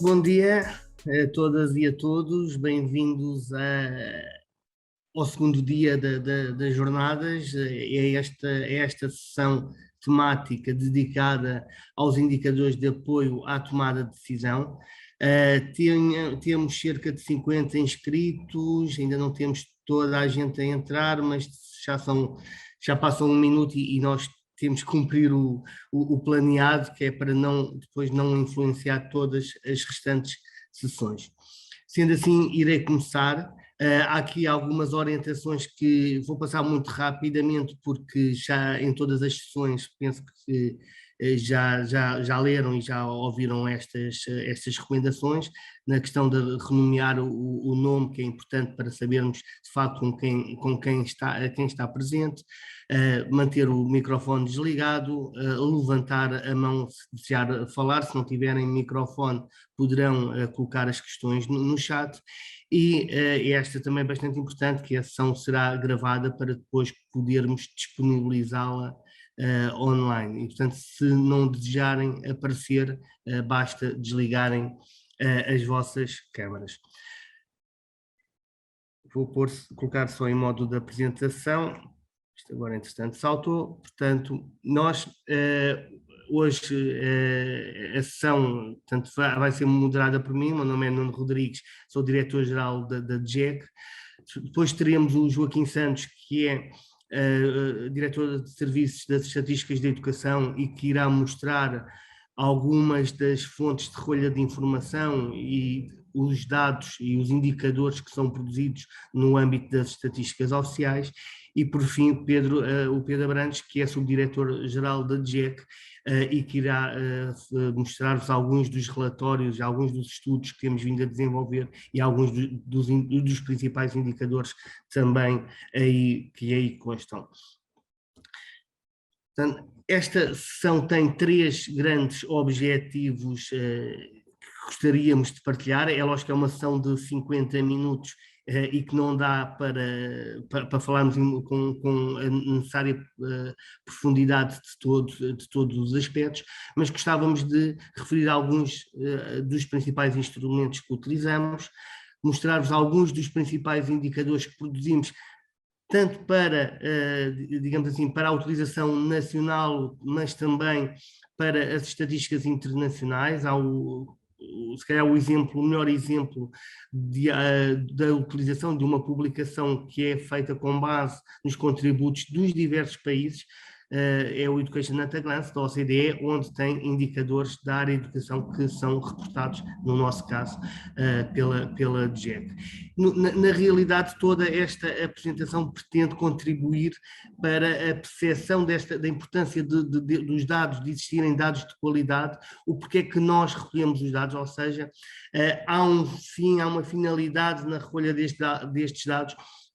Bom dia a todas e a todos, bem-vindos ao segundo dia das jornadas, a esta sessão temática dedicada aos indicadores de apoio à tomada de decisão. Temos cerca de 50 inscritos, ainda não temos toda a gente a entrar, mas já passam um minuto e nós temos que cumprir o planeado, que é para depois não influenciar todas as restantes sessões. Sendo assim, irei começar. Há aqui algumas orientações que vou passar muito rapidamente, porque já em todas as sessões penso que já leram e já ouviram estas recomendações, na questão de renomear o nome, que é importante para sabermos de facto com quem está presente, manter o microfone desligado, levantar a mão se desejar falar. Se não tiverem microfone, poderão colocar as questões no chat. E esta também é bastante importante, que a sessão será gravada para depois podermos disponibilizá-la online. E, portanto, se não desejarem aparecer, basta desligarem as vossas câmaras. Vou colocar só em modo de apresentação. Isto agora, entretanto, saltou. Portanto, nós hoje a sessão vai ser moderada por mim. O meu nome é Nuno Rodrigues, sou diretor-geral da DGEC. Depois teremos o Joaquim Santos, que é diretor de Serviços das Estatísticas da Educação e que irá mostrar algumas das fontes de recolha de informação e os dados e os indicadores que são produzidos no âmbito das estatísticas oficiais. E, por fim, o Pedro Abrantes, que é subdiretor-geral da DGEC, e que irá mostrar-vos alguns dos relatórios, alguns dos estudos que temos vindo a desenvolver e alguns dos principais indicadores também que aí constam. Portanto, esta sessão tem três grandes objetivos que gostaríamos de partilhar. É lógico que é uma sessão de 50 minutos e que não dá para falarmos com a necessária profundidade de todos os aspectos, mas gostávamos de referir alguns dos principais instrumentos que utilizamos, mostrar-vos alguns dos principais indicadores que produzimos, tanto para, digamos assim, para a utilização nacional, mas também para as estatísticas internacionais. Se calhar o melhor exemplo da utilização de uma publicação que é feita com base nos contributos dos diversos países, é o Education at a Glance, da OCDE, onde tem indicadores da área de educação que são reportados, no nosso caso, pela DGEC. Na realidade, toda esta apresentação pretende contribuir para a percepção da importância dos dados, de existirem dados de qualidade, o porquê é que nós recolhemos os dados, ou seja, há um fim, há uma finalidade na recolha destes dados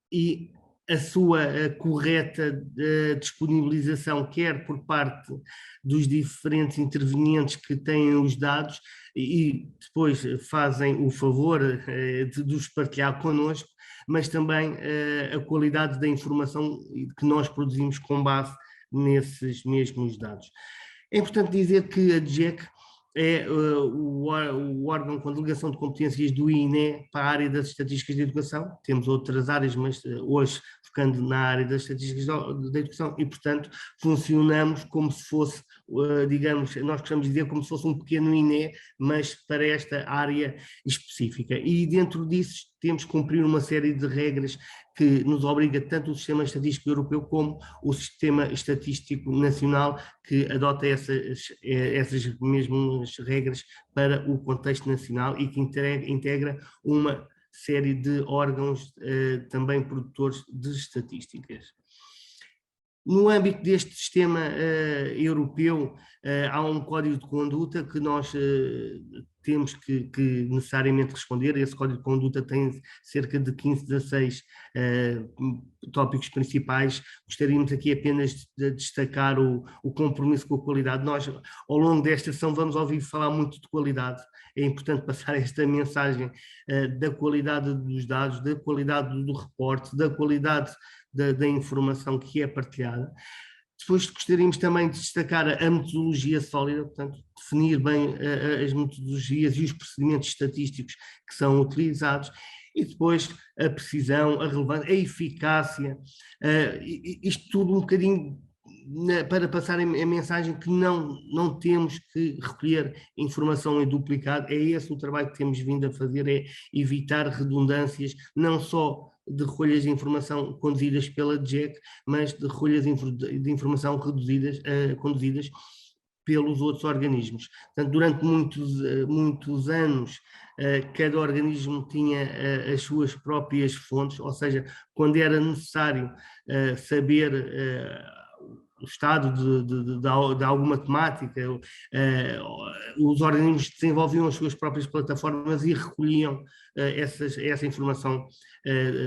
e a sua correta disponibilização, quer por parte dos diferentes intervenientes que têm os dados e depois fazem o favor de os partilhar connosco, mas também a qualidade da informação que nós produzimos com base nesses mesmos dados. É importante dizer que a DGEC é o órgão com delegação de competências do INE para a área das estatísticas de educação. Temos outras áreas, mas hoje focando na área das estatísticas da educação, e, portanto, funcionamos como se fosse, digamos, nós gostamos de dizer como se fosse um pequeno INE, mas para esta área específica. E dentro disso temos que cumprir uma série de regras que nos obriga tanto o Sistema Estatístico Europeu como o Sistema Estatístico Nacional, que adota essas mesmas regras para o contexto nacional e que integra uma série de órgãos também produtores de estatísticas. No âmbito deste sistema europeu, há um código de conduta que nós temos que necessariamente responder. Esse código de conduta tem cerca de 15, 16 tópicos principais. Gostaríamos aqui apenas de destacar o compromisso com a qualidade. Nós, ao longo desta sessão, vamos ouvir falar muito de qualidade. É importante passar esta mensagem da qualidade dos dados, da qualidade do reporte, da qualidade da informação que é partilhada. Depois gostaríamos também de destacar a metodologia sólida, portanto, definir bem as metodologias e os procedimentos estatísticos que são utilizados, e depois a precisão, a relevância, a eficácia, isto tudo um bocadinho para passar a mensagem que não temos que recolher informação em duplicado. É esse o trabalho que temos vindo a fazer, é evitar redundâncias, não só de recolhas de informação conduzidas pela DGEC, mas de recolhas de informação conduzidas pelos outros organismos. Portanto, durante muitos anos, cada organismo tinha as suas próprias fontes, ou seja, quando era necessário saber o estado de alguma temática, os organismos desenvolviam as suas próprias plataformas e recolhiam essa informação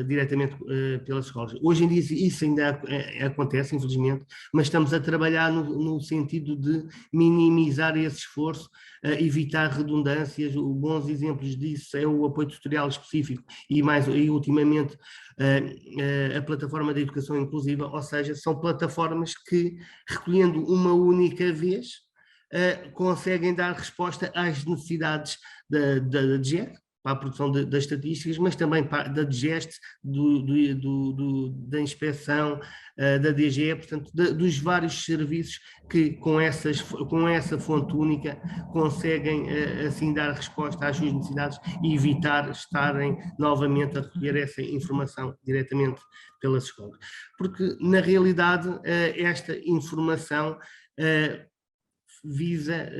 diretamente pelas escolas. Hoje em dia isso ainda acontece, infelizmente, mas estamos a trabalhar no sentido de minimizar esse esforço, evitar redundâncias. Bons exemplos disso é o apoio tutorial específico e ultimamente a plataforma da educação inclusiva, ou seja, são plataformas que, recolhendo uma única vez, conseguem dar resposta às necessidades da DGEC, para a produção das estatísticas, mas também da DGEST, da inspeção, da DGE, portanto, dos vários serviços que com essa fonte única conseguem assim dar resposta às suas necessidades e evitar estarem novamente a recolher essa informação diretamente pelas escolas. Porque, na realidade, esta informação visa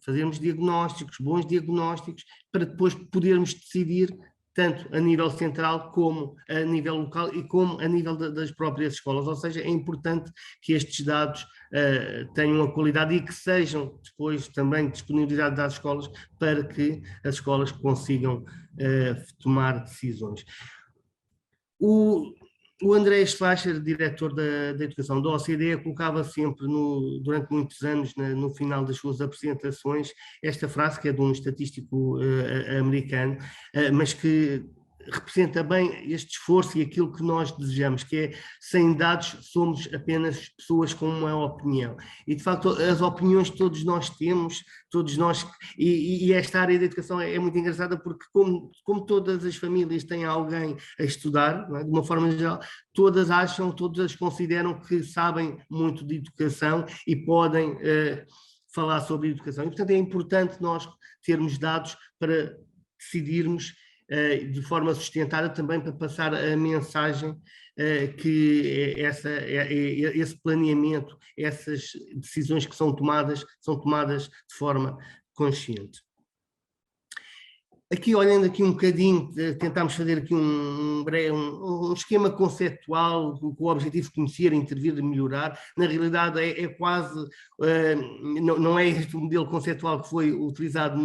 fazermos diagnósticos, bons diagnósticos, para depois podermos decidir tanto a nível central como a nível local e como a nível das próprias escolas. Ou seja, é importante que estes dados tenham a qualidade e que sejam depois também disponibilizados às escolas para que as escolas consigam tomar decisões. O André Schleicher, diretor da Educação da OCDE, colocava sempre, durante muitos anos, no final das suas apresentações, esta frase, que é de um estatístico americano, mas que representa bem este esforço e aquilo que nós desejamos, que é: sem dados somos apenas pessoas com uma opinião. E, de facto, as opiniões que todos nós temos, todos nós, e esta área da educação é muito engraçada, porque como todas as famílias têm alguém a estudar, não é? De uma forma geral, todas consideram que sabem muito de educação e podem falar sobre educação. E, portanto, é importante nós termos dados para decidirmos de forma sustentada, também para passar a mensagem que esse planeamento, essas decisões que são tomadas de forma consciente. Aqui, olhando aqui um bocadinho, tentámos fazer aqui um esquema conceptual com o objetivo de conhecer, intervir e melhorar. Na realidade é quase, não é este o modelo conceptual que foi utilizado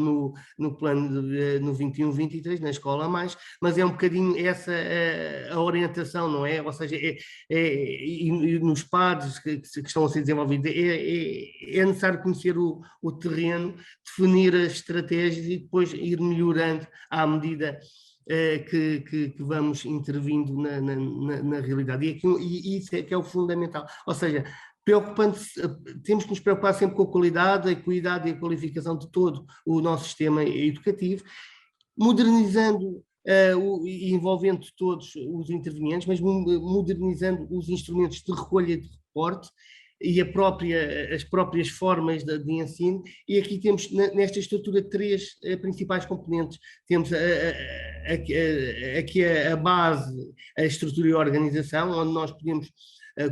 no plano no 21-23, na Escola a Mais, mas é um bocadinho essa a orientação, não é? Ou seja, e nos PADs que estão a ser desenvolvidos, é necessário conhecer o terreno, definir as estratégias e depois ir melhorando à medida que vamos intervindo na realidade. E isso é que é o fundamental. Ou seja, temos que nos preocupar sempre com a qualidade, a equidade e a qualificação de todo o nosso sistema educativo, modernizando e envolvendo todos os intervenientes, mas modernizando os instrumentos de recolha de reporte e as próprias formas de ensino. E aqui temos, nesta estrutura, três principais componentes. Temos aqui a base, a estrutura e a organização, onde nós podemos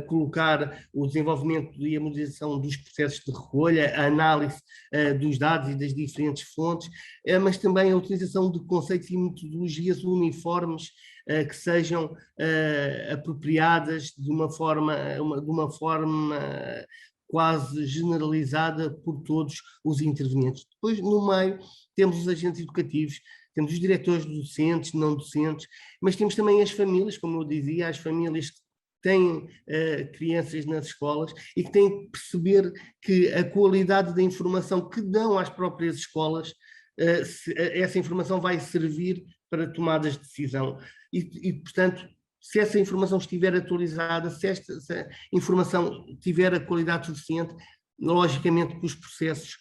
colocar o desenvolvimento e a modernização dos processos de recolha, a análise dos dados e das diferentes fontes, mas também a utilização de conceitos e metodologias uniformes que sejam apropriadas de uma forma quase generalizada por todos os intervenientes. Depois, no meio, temos os agentes educativos, temos os diretores docentes, não docentes, mas temos também as famílias, como eu dizia, as famílias que têm crianças nas escolas e que têm que perceber que a qualidade da informação que dão às próprias escolas, essa informação vai servir para tomadas de decisão. E, portanto, Se essa informação estiver atualizada, se a informação tiver a qualidade suficiente, logicamente que os processos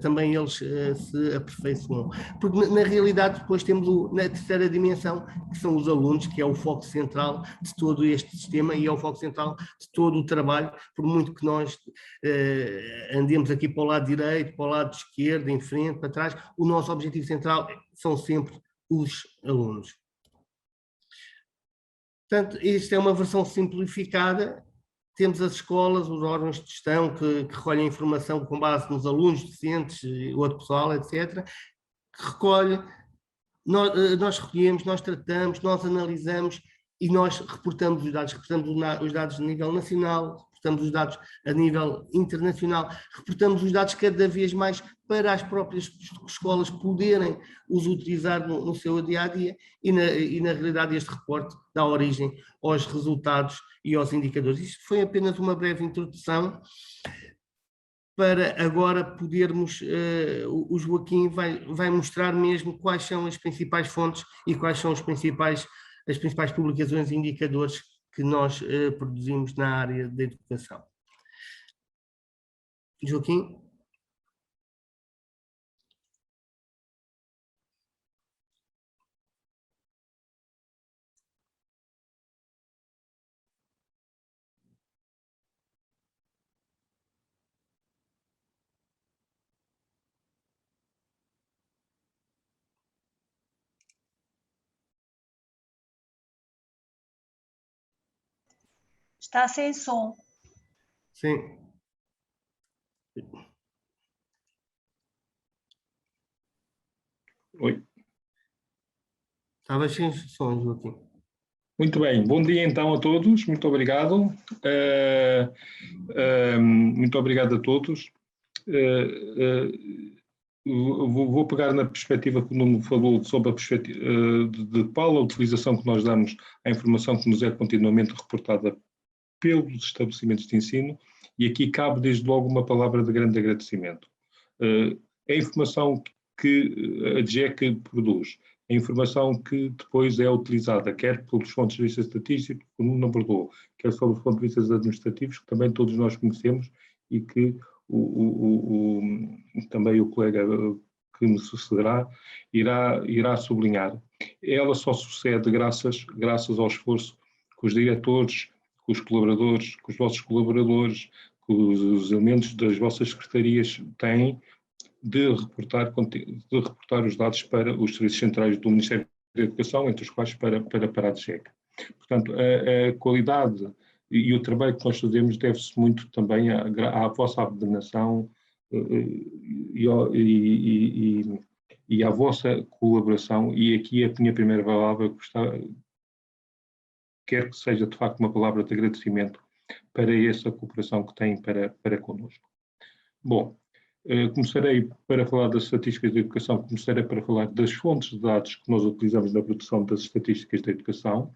também eles se aperfeiçoam. Porque na realidade depois temos na terceira dimensão, que são os alunos, que é o foco central de todo este sistema e é o foco central de todo o trabalho, por muito que nós andemos aqui para o lado direito, para o lado esquerdo, em frente, para trás, o nosso objetivo central são sempre os alunos. Portanto, isto é uma versão simplificada. Temos as escolas, os órgãos de gestão que recolhem informação com base nos alunos, docentes, outro pessoal, etc. Que recolhe, nós recolhemos, nós tratamos, nós analisamos e nós reportamos os dados. Reportamos os dados a nível nacional, reportamos os dados a nível internacional, reportamos os dados cada vez mais para as próprias escolas poderem os utilizar no seu dia-a-dia e na realidade este reporte dá origem aos resultados e aos indicadores. Isto foi apenas uma breve introdução para agora podermos, o Joaquim vai mostrar mesmo quais são as principais fontes e quais são as principais publicações e indicadores que nós produzimos na área da educação. Joaquim? Está sem som. Sim. Oi. Estava sem som, Joaquim. Muito bem, bom dia então a todos, muito obrigado. Muito obrigado a todos. Vou pegar na perspectiva que o Nuno falou sobre a perspectiva de qual a utilização que nós damos à informação que nos é continuamente reportada pelos estabelecimentos de ensino, e aqui cabe desde logo uma palavra de grande agradecimento. A informação que a DGEC produz, a informação que depois é utilizada, quer pelos pontos de vista estatísticos, que o Nuno abordou, quer sobre os pontos de vista administrativos, que também todos nós conhecemos e que também o colega que me sucederá irá sublinhar. Ela só sucede graças ao esforço que os diretores, que os colaboradores, que os vossos colaboradores, que os elementos das vossas secretarias têm de reportar os dados para os serviços centrais do Ministério da Educação, entre os quais para a DGEC. Portanto, a qualidade e o trabalho que nós fazemos deve-se muito também à vossa abnegação e à vossa colaboração, e aqui a minha primeira palavra quer que seja de facto uma palavra de agradecimento para essa cooperação que têm para connosco. Bom, começarei para falar das estatísticas da educação, começarei para falar das fontes de dados que nós utilizamos na produção das estatísticas da educação.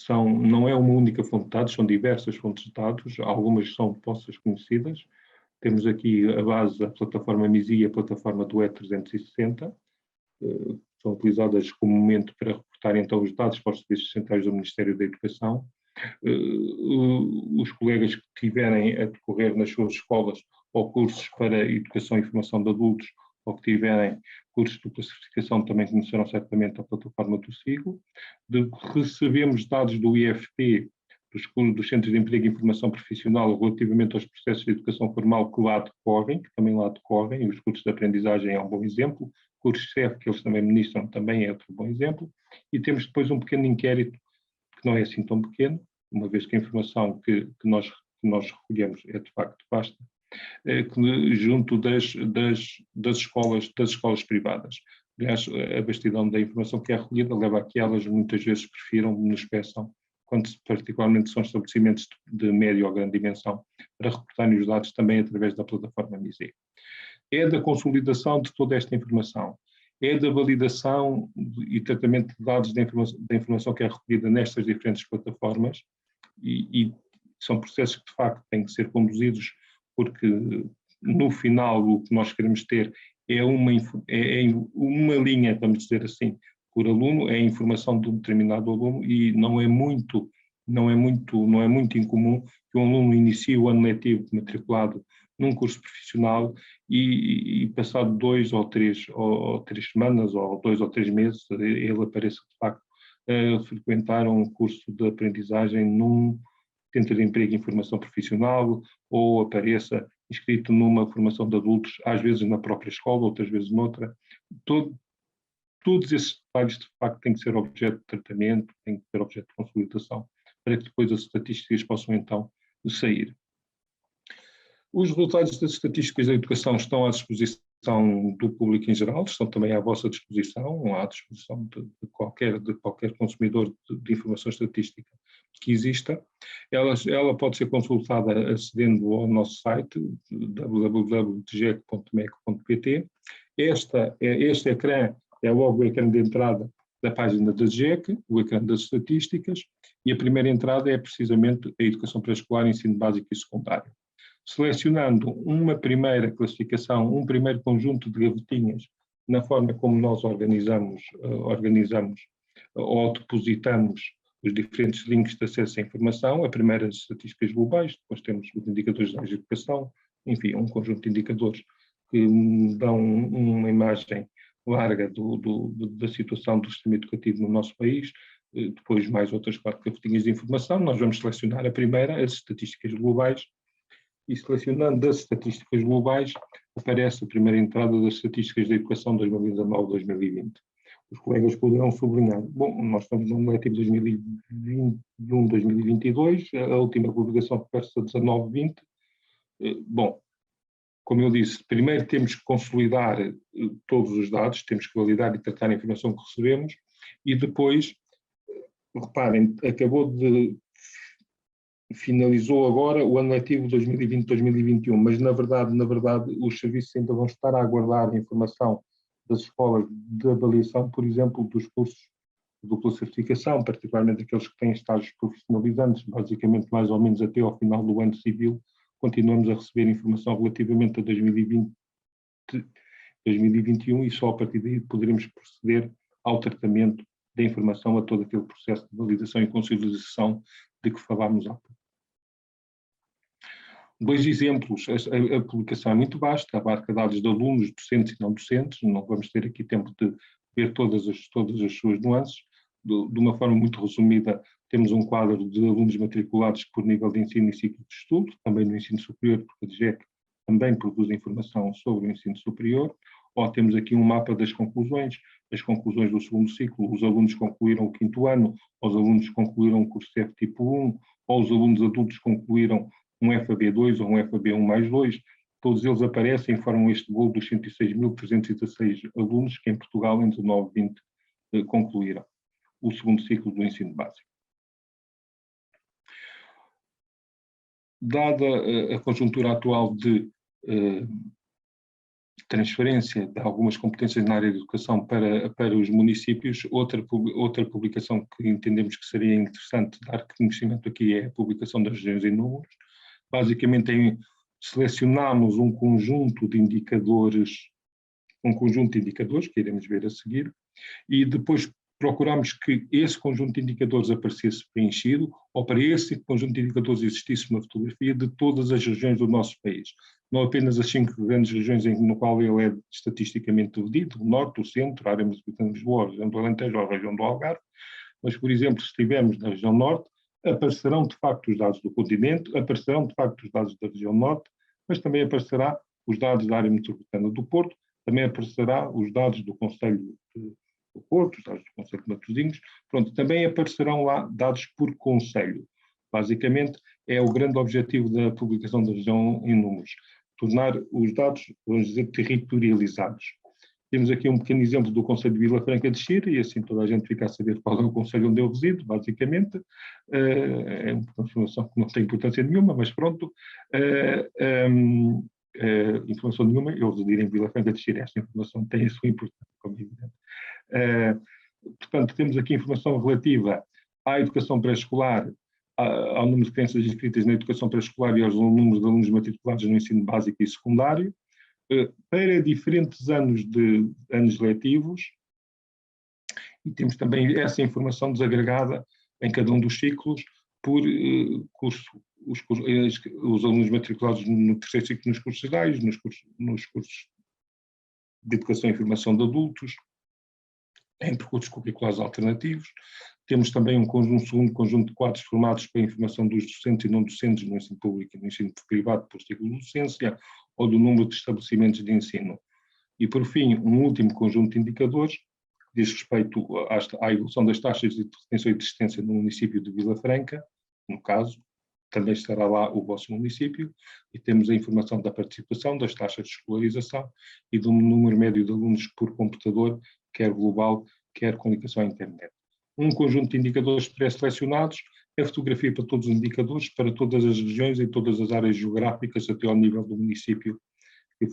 Não é uma única fonte de dados, são diversas fontes de dados, algumas são vossas conhecidas. Temos aqui a base, a plataforma MISI e a plataforma do E360, são utilizadas comumente para reportar então os dados para os serviços centrais do Ministério da Educação. Os colegas que tiverem a decorrer nas suas escolas ou cursos para educação e formação de adultos, ou que tiverem cursos de classificação, também conhecerão certamente a plataforma do SIGO. Recebemos dados do IFP, dos Centros de Emprego e Informação Profissional, relativamente aos processos de educação formal que lá decorrem, e os cursos de aprendizagem é um bom exemplo, cursos CEF, que eles também ministram, também é outro bom exemplo, e temos depois um pequeno inquérito, que não é assim tão pequeno, uma vez que a informação que nós recolhemos é de facto vasta, junto das escolas privadas. Aliás, a vastidão da informação que é recolhida leva a que elas muitas vezes prefiram, nos peçam, quando particularmente são estabelecimentos de média ou grande dimensão, para reportarem os dados também através da plataforma MISE. É da consolidação de toda esta informação, é da validação e tratamento de dados da informação que é recolhida nestas diferentes plataformas, e são processos que de facto têm que ser conduzidos, porque no final o que nós queremos ter é uma linha, vamos dizer assim, por aluno, é a informação de um determinado aluno e não é muito incomum que um aluno inicie o ano letivo matriculado num curso profissional e passado 2 ou 3 semanas ou 2 ou 3 meses, ele apareça de facto a frequentar um curso de aprendizagem num centro de emprego e informação profissional ou apareça inscrito numa formação de adultos, às vezes na própria escola, outras vezes noutra. Todos esses detalhes, de facto, têm que ser objeto de tratamento, têm que ser objeto de consolidação, para que depois as estatísticas possam, então, sair. Os resultados das estatísticas da educação estão à disposição do público em geral, estão também à vossa disposição, à disposição de qualquer consumidor de informação estatística que exista. Ela pode ser consultada acedendo ao nosso site, www.dgec.mec.pt. Este ecrã é logo o ecrã de entrada da página da DGEC, o ecrã das estatísticas, e a primeira entrada é precisamente a educação pré-escolar, ensino básico e secundário. Selecionando uma primeira classificação, um primeiro conjunto de gavetinhas, na forma como nós organizamos ou depositamos os diferentes links de acesso à informação, a primeira as estatísticas globais, depois temos os indicadores da educação, enfim, um conjunto de indicadores que dão uma imagem larga da situação do sistema educativo no nosso país, depois mais outras 4 gavetinhas de informação. Nós vamos selecionar a primeira, as estatísticas globais, e selecionando das estatísticas globais, aparece a primeira entrada das estatísticas da educação 2019-2020. Os colegas poderão sublinhar, bom, nós estamos no letivo 2021-2022, a última publicação refere-se a 19-20. Bom, como eu disse, primeiro temos que consolidar todos os dados, temos que validar e tratar a informação que recebemos, e depois, reparem, finalizou agora o ano letivo 2020-2021, mas na verdade, os serviços ainda vão estar a aguardar a informação das escolas de avaliação, por exemplo, dos cursos de dupla certificação, particularmente aqueles que têm estágios profissionalizantes, basicamente mais ou menos até ao final do ano civil, continuamos a receber informação relativamente a 2020-2021 e só a partir daí poderemos proceder ao tratamento da informação, a todo aquele processo de validação e consolidação de que falámos há pouco. 2 exemplos, a publicação é muito vasta, abarca dados de alunos, docentes e não docentes, não vamos ter aqui tempo de ver todas as suas nuances. De uma forma muito resumida, temos um quadro de alunos matriculados por nível de ensino e ciclo de estudo, também no ensino superior, porque a DGEC também produz informação sobre o ensino superior, ou temos aqui um mapa das conclusões, as conclusões do segundo ciclo, os alunos concluíram o 5º ano, ou os alunos concluíram o curso F tipo 1, ou os alunos adultos concluíram um FAB2 ou um FAB1+2, todos eles aparecem e formam este bolo dos 106.316 alunos que em Portugal em 19-20 concluíram o segundo ciclo do ensino básico. Dada a conjuntura atual de transferência de algumas competências na área de educação para os municípios, outra publicação que entendemos que seria interessante dar conhecimento aqui é a publicação das regiões em números. Basicamente, selecionamos um conjunto de indicadores que iremos ver a seguir, e depois procuramos que esse conjunto de indicadores aparecesse preenchido, ou para esse conjunto de indicadores existisse uma fotografia de todas as regiões do nosso país. Não apenas as 5 grandes regiões no qual ele é estatisticamente dividido, o Norte, o Centro, a área metropolitana de Lisboa, a região do Alentejo ou a região do Algarve, mas, por exemplo, se estivermos na região Norte, aparecerão de facto os dados do continente, aparecerão de facto os dados da região Norte, mas também aparecerá os dados da área metropolitana do Porto, também aparecerá os dados do Conselho do Porto, os dados do Conselho de Matosinhos, pronto, também aparecerão lá dados por concelho. Basicamente, é o grande objetivo da publicação da região em números, tornar os dados, vamos dizer, territorializados. Temos aqui um pequeno exemplo do Conselho de Vila Franca de Xira, e assim toda a gente fica a saber qual é o concelho onde eu resido, basicamente. É uma informação que não tem importância nenhuma, mas pronto. Informação nenhuma, eu residir em Vila Franca de Xira, esta informação tem a sua importância, como é evidente. Portanto, temos aqui informação relativa à educação pré-escolar, ao número de crianças inscritas na educação pré-escolar e aos números de alunos matriculados no ensino básico e secundário, para diferentes anos letivos, E temos também essa informação desagregada em cada um dos ciclos por curso, os alunos matriculados no terceiro ciclo nos cursos gerais, nos cursos de educação e formação de adultos, em percursos curriculares alternativos. Temos também um segundo conjunto de quadros formados para a informação dos docentes e não docentes no ensino público e no ensino privado por ciclo de docência, ou do número de estabelecimentos de ensino. E, por fim, um último conjunto de indicadores que diz respeito à evolução das taxas de retenção e desistência no município de Vila Franca, no caso, também estará lá o vosso município, e temos a informação da participação, das taxas de escolarização e do número médio de alunos por computador, quer global, quer com ligação à internet. Um conjunto de indicadores pré-selecionados, a fotografia para todos os indicadores, para todas as regiões e todas as áreas geográficas até ao nível do município que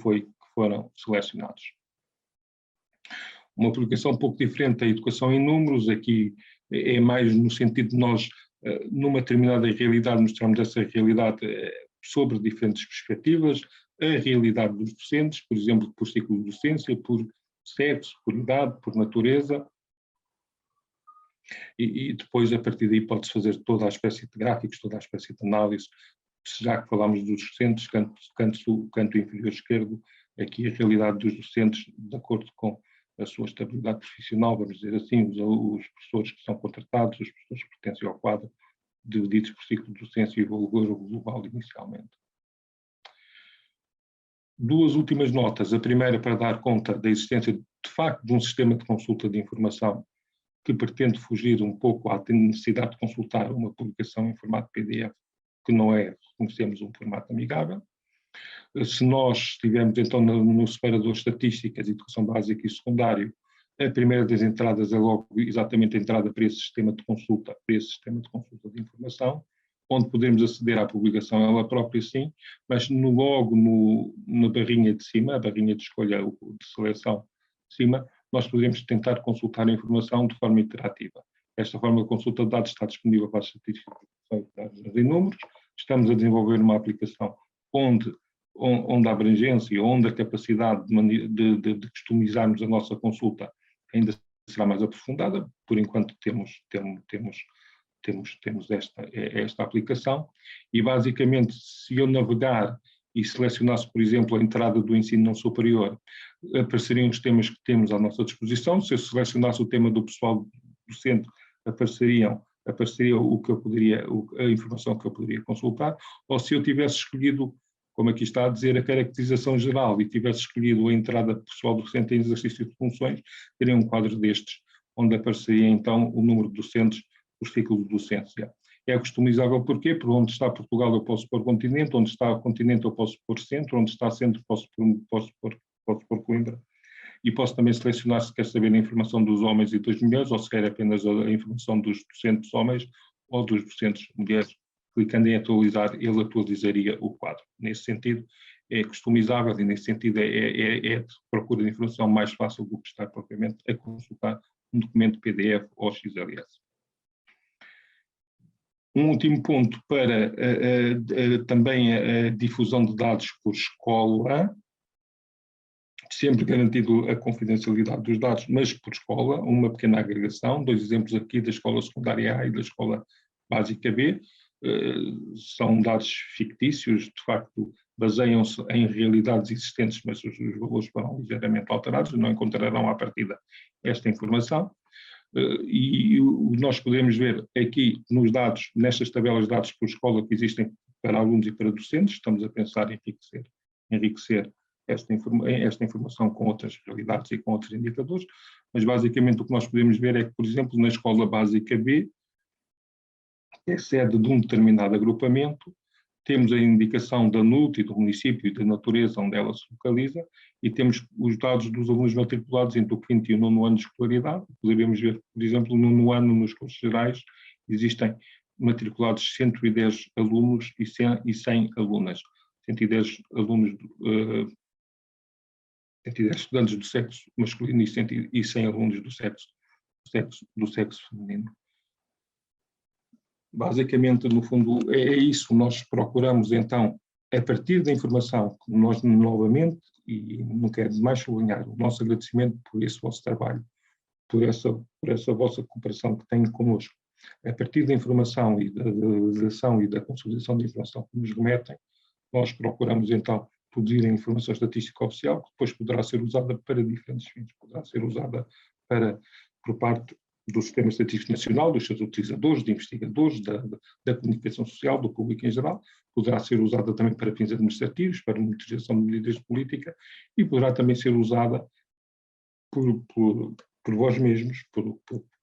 foram selecionados. Uma publicação um pouco diferente da educação em números, aqui é mais no sentido de nós, numa determinada realidade, mostramos essa realidade sobre diferentes perspectivas, a realidade dos docentes, por exemplo, por ciclo de docência, por sexo, por idade, por natureza, e depois, a partir daí, pode-se fazer toda a espécie de gráficos, toda a espécie de análise, já que falámos dos docentes, canto inferior esquerdo, aqui a realidade dos docentes, de acordo com a sua estabilidade profissional, vamos dizer assim, os professores que são contratados, os professores que pertencem ao quadro, divididos por ciclo de docência e valor global inicialmente. Duas últimas notas, a primeira para dar conta da existência, de facto, de um sistema de consulta de informação que pretende fugir um pouco à necessidade de consultar uma publicação em formato PDF, que não é, conhecemos, um formato amigável. Se nós estivermos então no separador Estatísticas, Educação Básica e Secundário, a primeira das entradas é logo exatamente a entrada para esse sistema de consulta, de informação, onde podemos aceder à publicação ela própria, sim, mas logo na barrinha de cima, a barrinha de escolha de seleção de cima, nós podemos tentar consultar a informação de forma interativa. Esta forma de consulta de dados está disponível para as estatísticas de dados em números. Estamos a desenvolver uma aplicação onde a abrangência, onde a capacidade de customizarmos a nossa consulta ainda será mais aprofundada. Por enquanto temos esta aplicação e, basicamente, se eu navegar e selecionasse, por exemplo, a entrada do ensino não superior, apareceriam os temas que temos à nossa disposição. Se eu selecionasse o tema do pessoal docente, apareceria o que eu poderia, a informação que eu poderia consultar, ou se eu tivesse escolhido, como aqui está a dizer, a caracterização geral e tivesse escolhido a entrada pessoal docente em exercício de funções, teria um quadro destes, onde apareceria então o número de docentes por ciclo de docência. É customizável porquê? Por onde está Portugal eu posso pôr continente, onde está continente eu posso pôr centro, onde está centro posso pôr Coimbra. E posso também selecionar se quer saber a informação dos homens e das mulheres, ou se quer apenas a informação dos docentes homens ou dos docentes mulheres. Clicando em atualizar, ele atualizaria o quadro. Nesse sentido, é customizável e, nesse sentido, é de procura de informação mais fácil do que estar propriamente a consultar um documento PDF ou XLS. Um último ponto para também a difusão de dados por escola, sempre garantido a confidencialidade dos dados, mas por escola, uma pequena agregação, 2 exemplos aqui da escola secundária A e da escola básica B, são dados fictícios, de facto baseiam-se em realidades existentes, mas os valores foram ligeiramente alterados, não encontrarão à partida esta informação. E nós podemos ver aqui nos dados, nestas tabelas de dados por escola que existem para alunos e para docentes, estamos a pensar em enriquecer esta informação com outras realidades e com outros indicadores, mas basicamente o que nós podemos ver é que, por exemplo, na escola básica B, que é sede de um determinado agrupamento, temos a indicação da NUT e do município e da natureza onde ela se localiza, e temos os dados dos alunos matriculados entre o 5º e o 9º ano de escolaridade. Poderíamos ver, por exemplo, no 9º ano, nos cursos gerais, existem matriculados 110 alunos e 100 alunas. 110 alunos, 110 estudantes do sexo masculino e 100 alunos do sexo feminino. Basicamente, no fundo, é isso. Nós procuramos, então, a partir da informação, nós novamente, e não quero mais sublinhar o nosso agradecimento por esse vosso trabalho, por essa vossa cooperação que têm connosco. A partir da informação e da validação e da consolidação da informação que nos remetem, nós procuramos então produzir a informação estatística oficial, que depois poderá ser usada para diferentes fins. Poderá ser usada por parte do Sistema Estatístico Nacional, dos seus utilizadores, de investigadores, da comunicação social, do público em geral. Poderá ser usada também para fins administrativos, para monitorização de medidas de política, e poderá também ser usada por vós mesmos,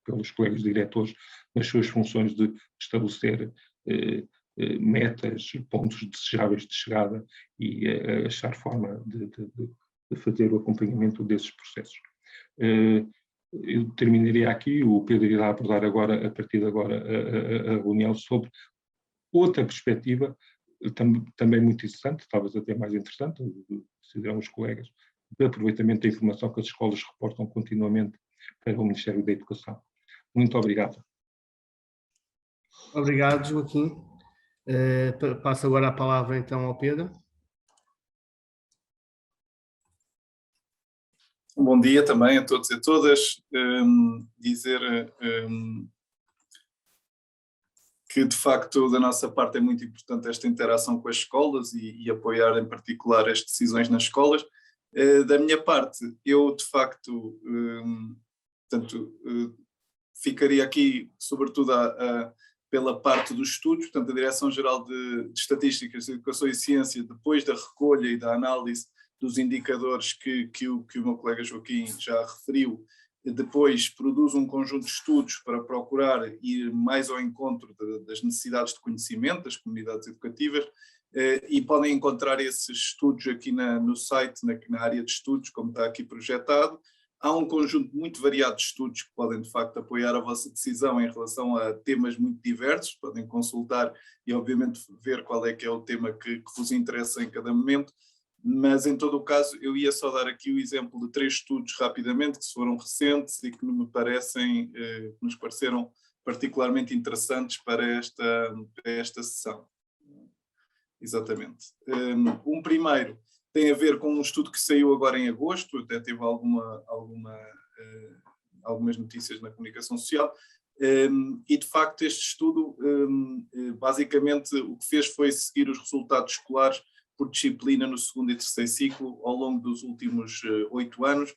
pelos colegas diretores, nas suas funções de estabelecer metas, pontos desejáveis de chegada e achar forma de fazer o acompanhamento desses processos. Eu terminaria aqui, o Pedro irá abordar agora, a partir de agora, a reunião sobre outra perspectiva, também muito interessante, talvez até mais interessante, consideram os colegas, de aproveitamento da informação que as escolas reportam continuamente para o Ministério da Educação. Muito obrigado. Obrigado, Joaquim. Passo agora a palavra então ao Pedro. Bom dia também a todos e a todas. Dizer que, de facto, da nossa parte é muito importante esta interação com as escolas e apoiar, em particular, as decisões nas escolas. Da minha parte, eu, de facto, ficaria aqui, sobretudo, pela parte dos estudos, portanto, a Direção-Geral de Estatísticas, Educação e Ciência, depois da recolha e da análise dos indicadores que o meu colega Joaquim já referiu, depois produz um conjunto de estudos para procurar ir mais ao encontro das necessidades de conhecimento das comunidades educativas, e podem encontrar esses estudos aqui no site, na área de estudos, como está aqui projetado. Há um conjunto muito variado de estudos que podem, de facto, apoiar a vossa decisão em relação a temas muito diversos. Podem consultar e, obviamente, ver qual é que é o tema que vos interessa em cada momento. Mas, em todo o caso, eu ia só dar aqui o exemplo de 3 estudos rapidamente, que foram recentes e que nos pareceram particularmente interessantes para esta sessão. Exatamente. Um primeiro tem a ver com um estudo que saiu agora em agosto, até teve algumas notícias na comunicação social, e de facto este estudo basicamente o que fez foi seguir os resultados escolares por disciplina no segundo e terceiro ciclo ao longo dos últimos 8 anos,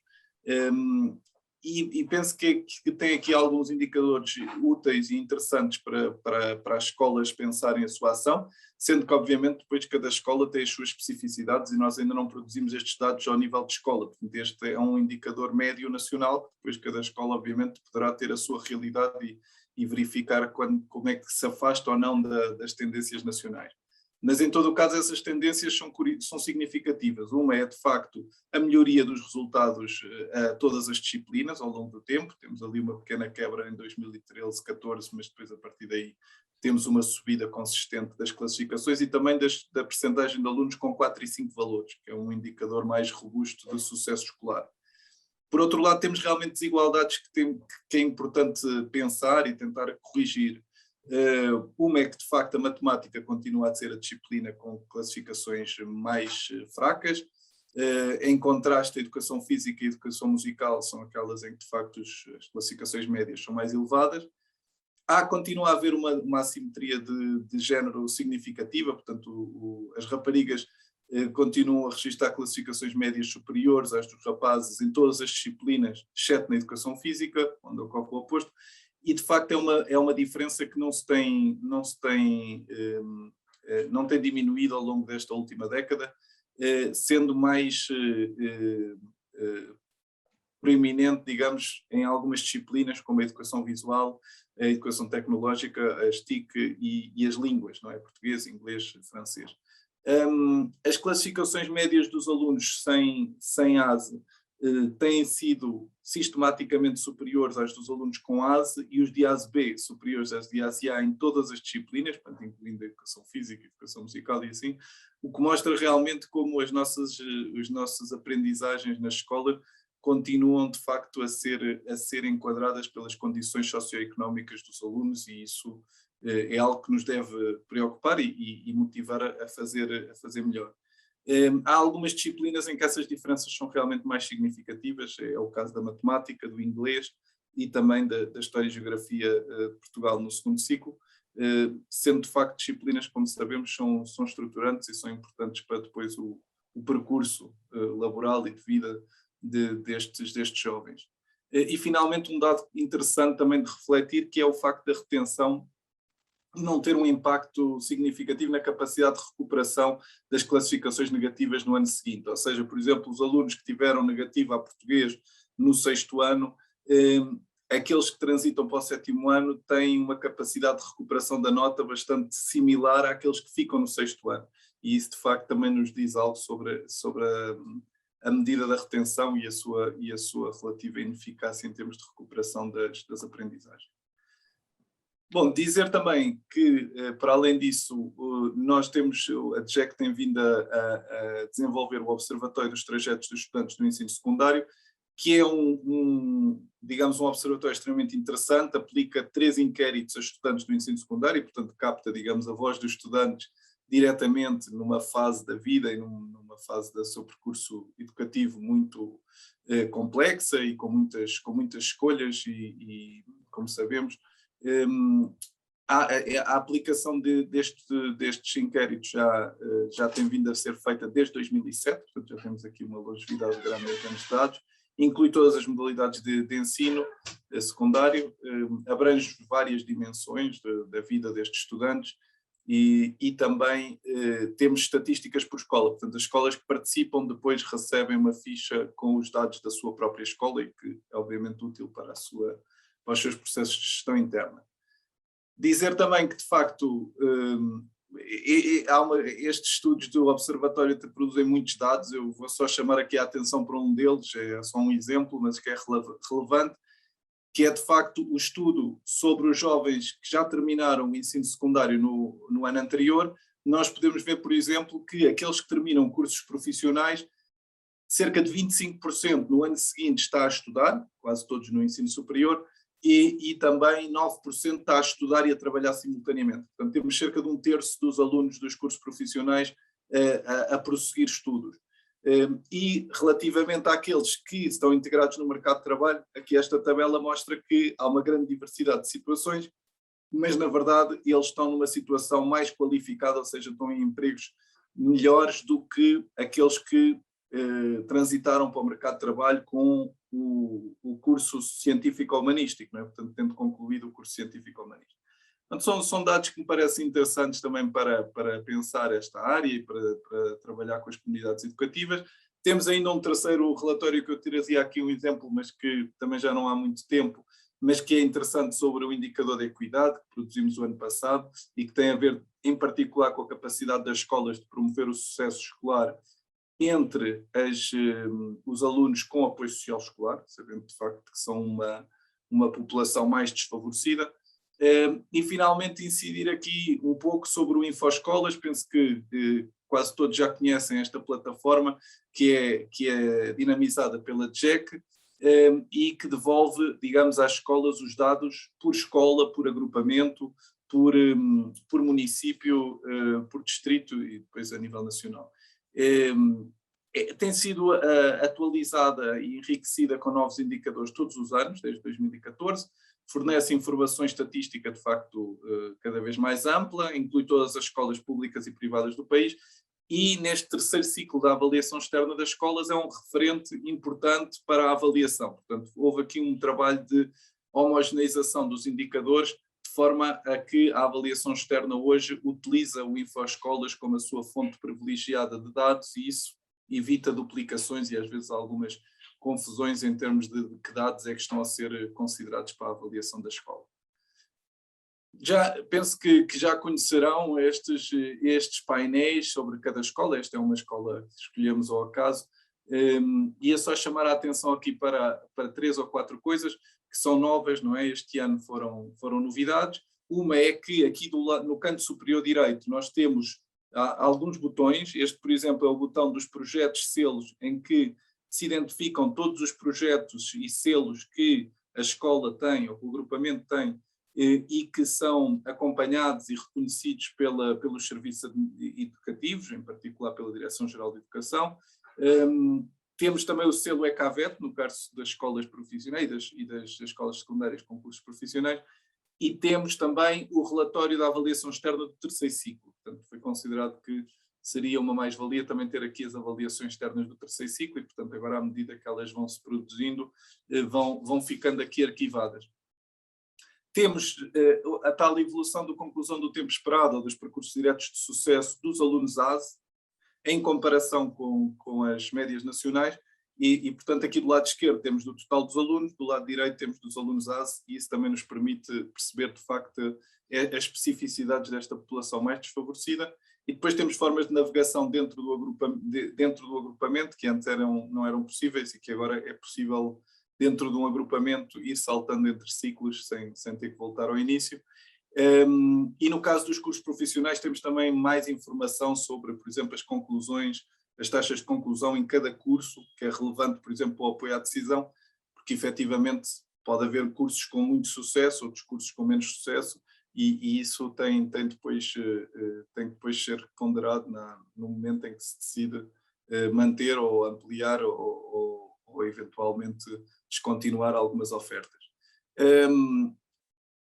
e penso que tem aqui alguns indicadores úteis e interessantes para as escolas pensarem a sua ação, sendo que obviamente depois cada escola tem as suas especificidades e nós ainda não produzimos estes dados ao nível de escola, portanto este é um indicador médio nacional, que depois cada escola obviamente poderá ter a sua realidade e verificar como é que se afasta ou não das tendências nacionais. Mas, em todo o caso, essas tendências são significativas. Uma é, de facto, a melhoria dos resultados a todas as disciplinas ao longo do tempo. Temos ali uma pequena quebra em 2013, 14, mas depois, a partir daí, temos uma subida consistente das classificações e também da percentagem de alunos com 4 e 5 valores, que é um indicador mais robusto de sucesso escolar. Por outro lado, temos realmente desigualdades que é importante pensar e tentar corrigir. Uma é que, de facto, a matemática continua a ser a disciplina com classificações mais fracas. Em contraste, a educação física e a educação musical são aquelas em que, de facto, as classificações médias são mais elevadas. Continua a haver uma assimetria de género significativa, portanto, as raparigas continuam a registrar classificações médias superiores às dos rapazes em todas as disciplinas, exceto na educação física, onde ocorre o oposto. E, de facto, é uma diferença que não tem diminuído ao longo desta última década, sendo mais proeminente, digamos, em algumas disciplinas, como a educação visual, a educação tecnológica, as TIC e as línguas, não é? Português, inglês, francês. As classificações médias dos alunos sem ASE têm sido sistematicamente superiores às dos alunos com ASE e os de ASE B superiores às de ASE A em todas as disciplinas, portanto, incluindo a educação física, a educação musical e assim, o que mostra realmente como as nossas aprendizagens na escola continuam de facto a ser enquadradas pelas condições socioeconómicas dos alunos, e isso é algo que nos deve preocupar e motivar a fazer melhor. Há algumas disciplinas em que essas diferenças são realmente mais significativas, é o caso da matemática, do inglês, e também da História e Geografia de Portugal no segundo ciclo, sendo de facto disciplinas, como sabemos, são estruturantes e são importantes para depois o percurso laboral e de vida destes jovens. E finalmente um dado interessante também de refletir, que é o facto da retenção não ter um impacto significativo na capacidade de recuperação das classificações negativas no ano seguinte. Ou seja, por exemplo, os alunos que tiveram negativa a português no 6º ano, aqueles que transitam para o 7º ano têm uma capacidade de recuperação da nota bastante similar àqueles que ficam no 6º ano. E isso, de facto, também nos diz algo sobre a medida da retenção e a sua relativa ineficácia em termos de recuperação das aprendizagens. Bom, dizer também que, para além disso, nós temos, a DGEC tem vindo a desenvolver o Observatório dos Trajetos dos Estudantes do Ensino Secundário, que é digamos, um observatório extremamente interessante, aplica 3 inquéritos a estudantes do ensino secundário e, portanto, capta, digamos, a voz dos estudantes diretamente numa fase da vida e numa fase do seu percurso educativo muito complexa e com muitas escolhas e como sabemos, a aplicação destes inquéritos já tem vindo a ser feita desde 2007, portanto já temos aqui uma longevidade grande em termos de dados, inclui todas as modalidades de ensino secundário, abrange várias dimensões da vida destes estudantes e também temos estatísticas por escola, portanto as escolas que participam depois recebem uma ficha com os dados da sua própria escola e que é obviamente útil para os seus processos de gestão interna. Dizer também que, de facto, estes estudos do Observatório produzem muitos dados, eu vou só chamar aqui a atenção para um deles, é só um exemplo, mas que é relevante, que é, de facto, o estudo sobre os jovens que já terminaram o ensino secundário no ano anterior. Nós podemos ver, por exemplo, que aqueles que terminam cursos profissionais, cerca de 25% no ano seguinte está a estudar, quase todos no ensino superior, e também 9% está a estudar e a trabalhar simultaneamente. Portanto, temos cerca de 1/3 dos alunos dos cursos profissionais a prosseguir estudos. E relativamente àqueles que estão integrados no mercado de trabalho, aqui esta tabela mostra que há uma grande diversidade de situações, mas na verdade eles estão numa situação mais qualificada, ou seja, estão em empregos melhores do que aqueles que transitaram para o mercado de trabalho com o curso científico-humanístico, não é? Portanto, tendo concluído o curso científico-humanístico. Portanto, são dados que me parecem interessantes também para pensar esta área e para trabalhar com as comunidades educativas. Temos ainda um terceiro relatório que eu tiraria aqui um exemplo, mas que também já não há muito tempo, mas que é interessante sobre o indicador de equidade que produzimos o ano passado e que tem a ver em particular com a capacidade das escolas de promover o sucesso escolar entre os alunos com apoio social escolar, sabendo de facto que são uma população mais desfavorecida. E finalmente incidir aqui um pouco sobre o InfoEscolas. Penso que quase todos já conhecem esta plataforma que é dinamizada pela DGEC e que devolve, digamos, às escolas os dados por escola, por agrupamento, por município, por distrito e depois a nível nacional. Tem sido atualizada e enriquecida com novos indicadores todos os anos, desde 2014, fornece informação estatística de facto cada vez mais ampla, inclui todas as escolas públicas e privadas do país e neste terceiro ciclo da avaliação externa das escolas é um referente importante para a avaliação. Portanto, houve aqui um trabalho de homogeneização dos indicadores de forma a que a avaliação externa hoje utiliza o InfoEscolas como a sua fonte privilegiada de dados e isso evita duplicações e às vezes algumas confusões em termos de que dados é que estão a ser considerados para a avaliação da escola. Já penso que já conhecerão estes painéis sobre cada escola. Esta é uma escola que escolhemos ao acaso. E é só chamar a atenção aqui para 3 ou 4 coisas que são novas, não é? Este ano foram novidades. Uma é que aqui no canto superior direito nós temos alguns botões. Este, por exemplo, é o botão dos projetos selos, em que se identificam todos os projetos e selos que a escola tem, ou que o agrupamento tem, e que são acompanhados e reconhecidos pelos serviços educativos, em particular pela Direção-Geral de Educação. Temos também o selo ECAVET, no caso das escolas profissionais e das escolas secundárias com cursos profissionais, e temos também o relatório da avaliação externa do terceiro ciclo. Portanto, foi considerado que seria uma mais-valia também ter aqui as avaliações externas do terceiro ciclo e, portanto, agora à medida que elas vão se produzindo, vão ficando aqui arquivadas. Temos a tal evolução da conclusão do tempo esperado ou dos percursos diretos de sucesso dos alunos ASE, em comparação com as médias nacionais, e, portanto, aqui do lado esquerdo temos do total dos alunos, do lado direito temos dos alunos ASE, e isso também nos permite perceber, de facto, as especificidades desta população mais desfavorecida. E depois temos formas de navegação dentro do agrupamento, que antes não eram possíveis e que agora é possível, dentro de um agrupamento, ir saltando entre ciclos sem ter que voltar ao início. E no caso dos cursos profissionais temos também mais informação sobre, por exemplo, as conclusões, as taxas de conclusão em cada curso, que é relevante, por exemplo, para o apoio à decisão, porque efetivamente pode haver cursos com muito sucesso, outros cursos com menos sucesso, e isso tem depois ser ponderado no momento em que se decide manter ou ampliar ou eventualmente descontinuar algumas ofertas.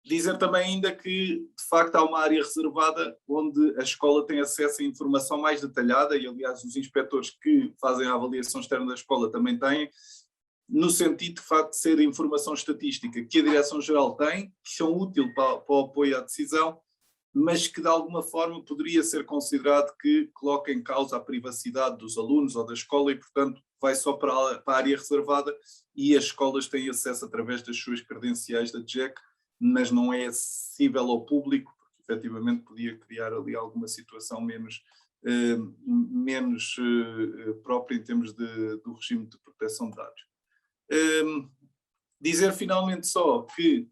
Dizer também ainda que, de facto, há uma área reservada onde a escola tem acesso a informação mais detalhada, e aliás os inspectores que fazem a avaliação externa da escola também têm, no sentido, de facto, de ser informação estatística que a Direção-Geral tem, que são úteis para o apoio à decisão, mas que de alguma forma poderia ser considerado que coloca em causa a privacidade dos alunos ou da escola e, portanto, vai só para a área reservada, e as escolas têm acesso através das suas credenciais da DGEC, mas não é acessível ao público, porque efetivamente podia criar ali alguma situação menos própria em termos do regime de proteção de dados. Dizer finalmente só que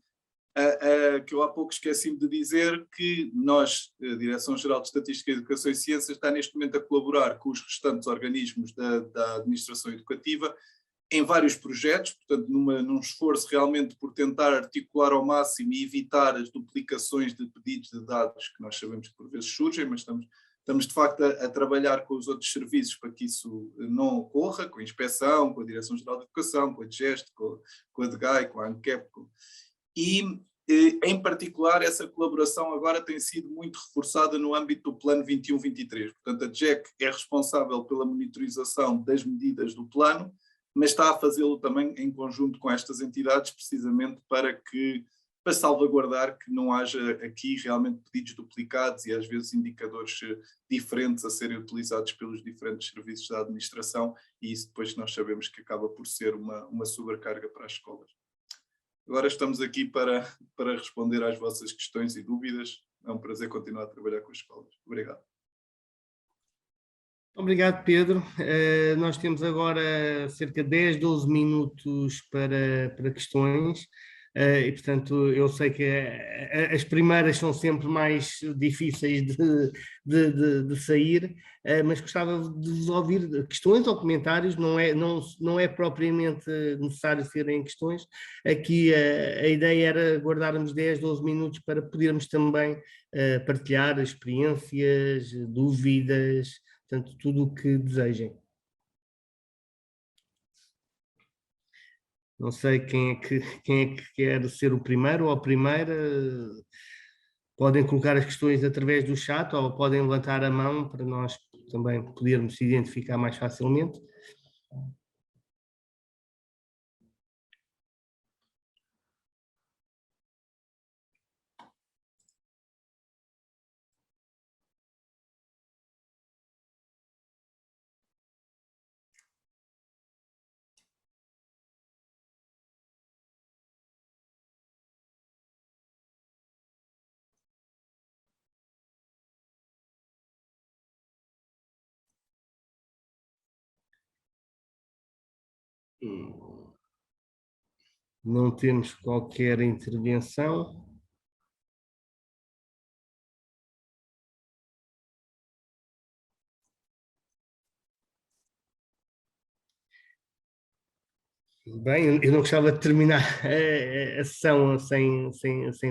eu há pouco esqueci-me de dizer que nós, a Direção-Geral de Estatística, Educação e Ciências, está neste momento a colaborar com os restantes organismos da administração educativa em vários projetos, portanto num esforço realmente por tentar articular ao máximo e evitar as duplicações de pedidos de dados que nós sabemos que por vezes surgem, mas estamos de facto a trabalhar com os outros serviços para que isso não ocorra, com a Inspeção, com a Direção-Geral de Educação, com a DGEST, com a DGAI, com a ANCAP, e em particular essa colaboração agora tem sido muito reforçada no âmbito do Plano 21-23, portanto a DGEC é responsável pela monitorização das medidas do plano, mas está a fazê-lo também em conjunto com estas entidades, precisamente para salvaguardar que não haja aqui realmente pedidos duplicados e às vezes indicadores diferentes a serem utilizados pelos diferentes serviços da administração, e isso depois nós sabemos que acaba por ser uma sobrecarga para as escolas. Agora estamos aqui para responder às vossas questões e dúvidas. É um prazer continuar a trabalhar com as escolas. Obrigado. Obrigado, Pedro. Nós temos agora cerca de 10, 12 minutos para questões. E, portanto, eu sei que as primeiras são sempre mais difíceis de sair, mas gostava de vos ouvir questões ou comentários, não é propriamente necessário serem questões. Aqui a ideia era guardarmos 10, 12 minutos para podermos também partilhar experiências, dúvidas, portanto, tudo o que desejem. Não sei quem é que quer ser o primeiro ou a primeira. Podem colocar as questões através do chat ou podem levantar a mão para nós também podermos se identificar mais facilmente. Não temos qualquer intervenção. Bem, eu não gostava de terminar a sessão sem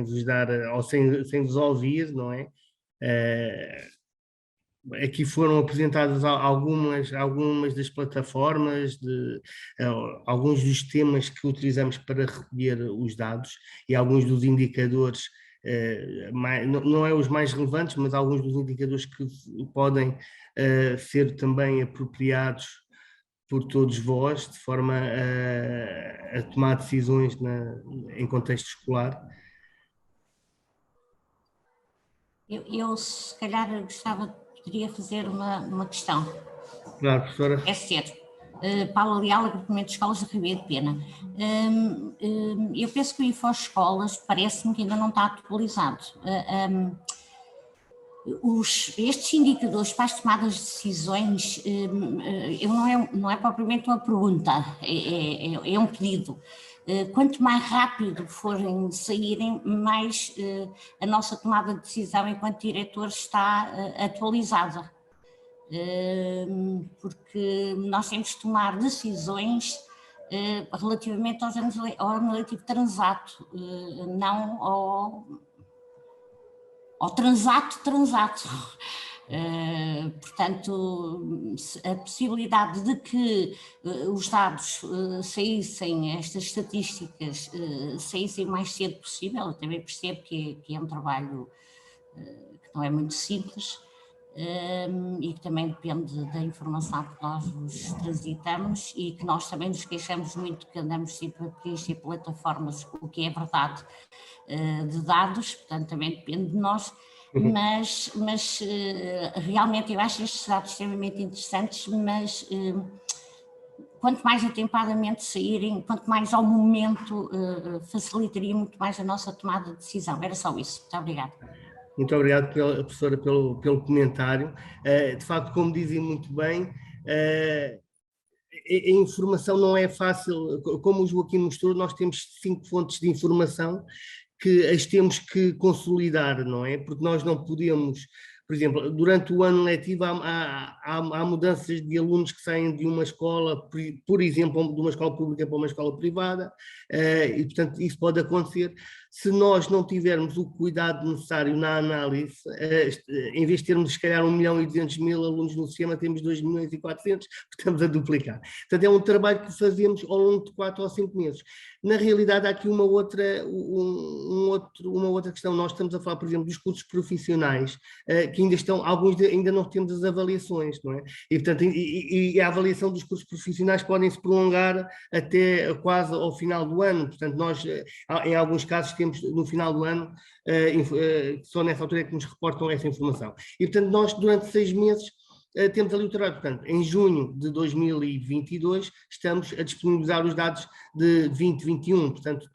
vos dar, ou sem vos ouvir, não é? aqui foram apresentadas algumas das plataformas, alguns dos temas que utilizamos para recolher os dados e alguns dos indicadores, não é os mais relevantes, mas alguns dos indicadores que podem ser também apropriados por todos vós, de forma a tomar decisões em contexto escolar. Eu se calhar poderia fazer uma questão. Claro, professora. É certo. Paula Leal, Agrupamento de Escolas de Ribeiro de Pena. Eu penso que o InfoEscolas parece-me que ainda não está atualizado. Estes indicadores para as tomadas de decisões, não é propriamente uma pergunta, é um pedido. Quanto mais rápido saírem, mais a nossa tomada de decisão enquanto diretores está atualizada. Porque nós temos de tomar decisões relativamente ao ano letivo transato, não ao transato. Portanto, a possibilidade de que os dados saíssem, estas estatísticas saíssem o mais cedo possível, eu também percebo que é um trabalho que não é muito simples e que também depende da informação que nós vos transitamos e que nós também nos queixamos muito que andamos sempre a preencher plataformas, o que é verdade, de dados, portanto também depende de nós. Mas realmente eu acho estes dados extremamente interessantes, mas quanto mais atempadamente saírem, quanto mais ao momento, facilitaria muito mais a nossa tomada de decisão. Era só isso. Muito obrigada. Muito obrigado, professora, pelo comentário. De facto, como dizem muito bem, a informação não é fácil, como o Joaquim mostrou, nós temos 5 fontes de informação que as temos que consolidar, não é? Porque nós não podemos, por exemplo, durante o ano letivo há mudanças de alunos que saem de uma escola, por exemplo, de uma escola pública para uma escola privada, e portanto isso pode acontecer. Se nós não tivermos o cuidado necessário na análise, em vez de termos se calhar 1.200.000 alunos no sistema, temos 2.400.000, estamos a duplicar. Portanto é um trabalho que fazemos ao longo de 4 ou 5 meses. Na realidade há aqui uma outra questão. Nós estamos a falar, por exemplo, dos cursos profissionais, que ainda estão, alguns ainda não temos as avaliações, não é? E, portanto, a avaliação dos cursos profissionais podem se prolongar até quase ao final do ano. Portanto, nós, em alguns casos, temos no final do ano, só nessa altura é que nos reportam essa informação. E, portanto, nós, durante 6 meses, temos ali o trabalho. Portanto, em junho de 2022, estamos a disponibilizar os dados de 2021. Portanto,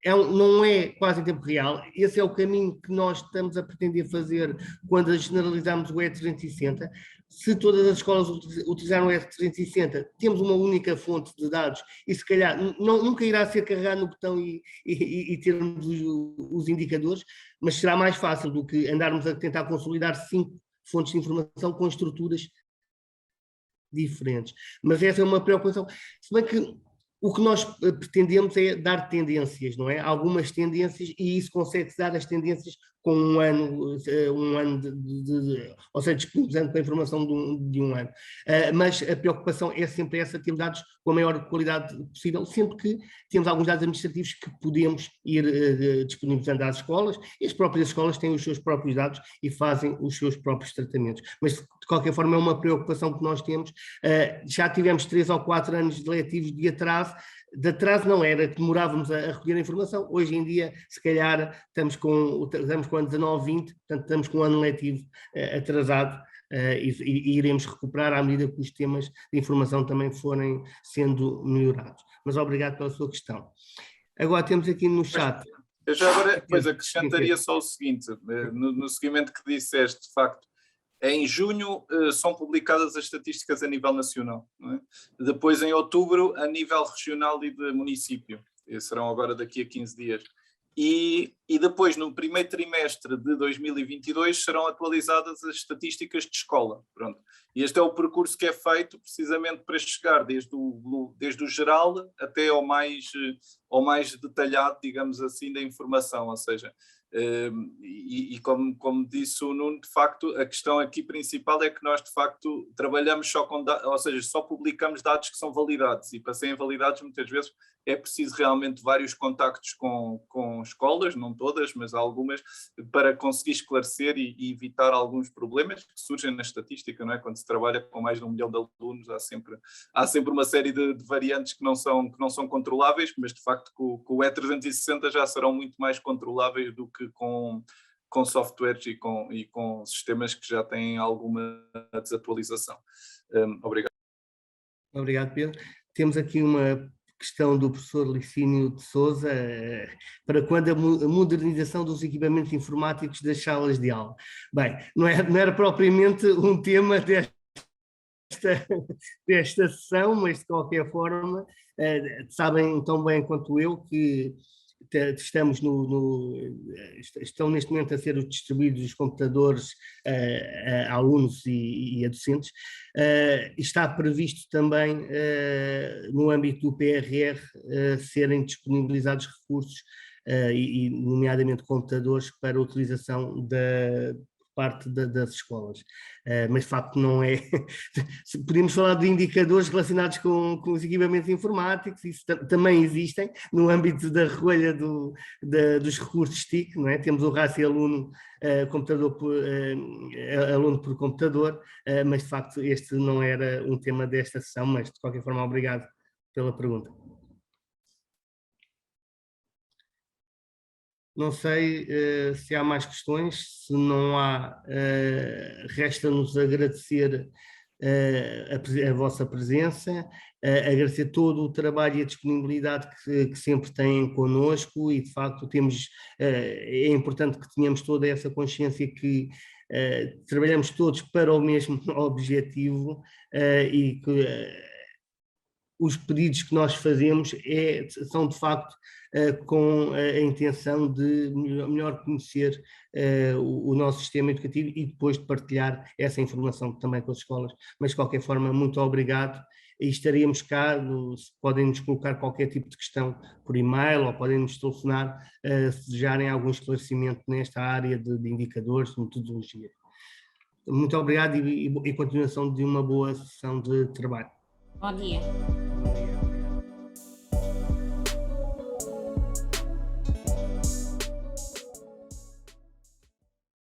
não é quase em tempo real. Esse é o caminho que nós estamos a pretender fazer quando generalizamos o E360. Se todas as escolas utilizaram o E360, temos uma única fonte de dados e se calhar nunca irá ser carregado no botão e termos os indicadores, mas será mais fácil do que andarmos a tentar consolidar 5 fontes de informação com estruturas diferentes. Mas essa é uma preocupação. Se bem que o que nós pretendemos é dar tendências, não é? Algumas tendências, e isso consegue-se dar as tendências com um ano ou seja, disponibilizando com a informação de um ano. Mas a preocupação é sempre essa, ter dados com a maior qualidade possível, sempre que temos alguns dados administrativos que podemos ir disponibilizando às escolas, e as próprias escolas têm os seus próprios dados e fazem os seus próprios tratamentos. Mas, de qualquer forma, é uma preocupação que nós temos. Já tivemos 3 ou 4 anos de letivos de atraso não era que demorávamos a recolher a informação. Hoje em dia, se calhar, estamos com o ano 19-20, portanto estamos com o ano letivo atrasado e iremos recuperar à medida que os temas de informação também forem sendo melhorados. Mas obrigado pela sua questão. Agora temos aqui no chat... Eu já agora acrescentaria só o seguinte, no seguimento que disseste, de facto, em junho são publicadas as estatísticas a nível nacional, não é? Depois em outubro a nível regional e de município, serão agora daqui a 15 dias. E depois no primeiro trimestre de 2022 serão atualizadas as estatísticas de escola. Pronto. E este é o percurso que é feito precisamente para chegar desde o geral até ao mais detalhado, digamos assim, da informação, ou seja, E como disse o Nuno, de facto, a questão aqui principal é que nós, de facto, trabalhamos só com dados, ou seja, só publicamos dados que são validados, e para serem validados, muitas vezes, é preciso realmente vários contactos com escolas, não todas, mas algumas, para conseguir esclarecer e evitar alguns problemas que surgem na estatística, não é? Quando se trabalha com mais de 1 milhão de alunos, há sempre uma série de variantes que não são controláveis, mas de facto com o E360 já serão muito mais controláveis do que com softwares e com sistemas que já têm alguma desatualização. Obrigado. Obrigado, Pedro. Temos aqui uma questão do professor Licínio de Sousa, para quando a modernização dos equipamentos informáticos das salas de aula. Bem, não era propriamente um tema desta sessão, mas de qualquer forma, sabem tão bem quanto eu que estão neste momento a ser distribuídos os computadores a alunos e a docentes. Está previsto também, no âmbito do PRR, serem disponibilizados recursos, e nomeadamente computadores, para a utilização parte das escolas, mas de facto não é. Podemos falar de indicadores relacionados com os equipamentos informáticos, isso também existem no âmbito da recolha dos recursos TIC, não é? Temos o rácio aluno por computador, mas de facto este não era um tema desta sessão, mas de qualquer forma obrigado pela pergunta. Não sei se há mais questões. Se não há, resta-nos agradecer a vossa presença, agradecer todo o trabalho e a disponibilidade que sempre têm connosco, e de facto é importante que tenhamos toda essa consciência que trabalhamos todos para o mesmo objetivo, e que os pedidos que nós fazemos são de facto com a intenção de melhor conhecer o nosso sistema educativo e depois de partilhar essa informação também com as escolas. Mas de qualquer forma, muito obrigado, e estaremos cá, podem-nos colocar qualquer tipo de questão por e-mail ou podem-nos telefonar se desejarem algum esclarecimento nesta área de indicadores, de metodologia. Muito obrigado e continuação de uma boa sessão de trabalho. Bom dia.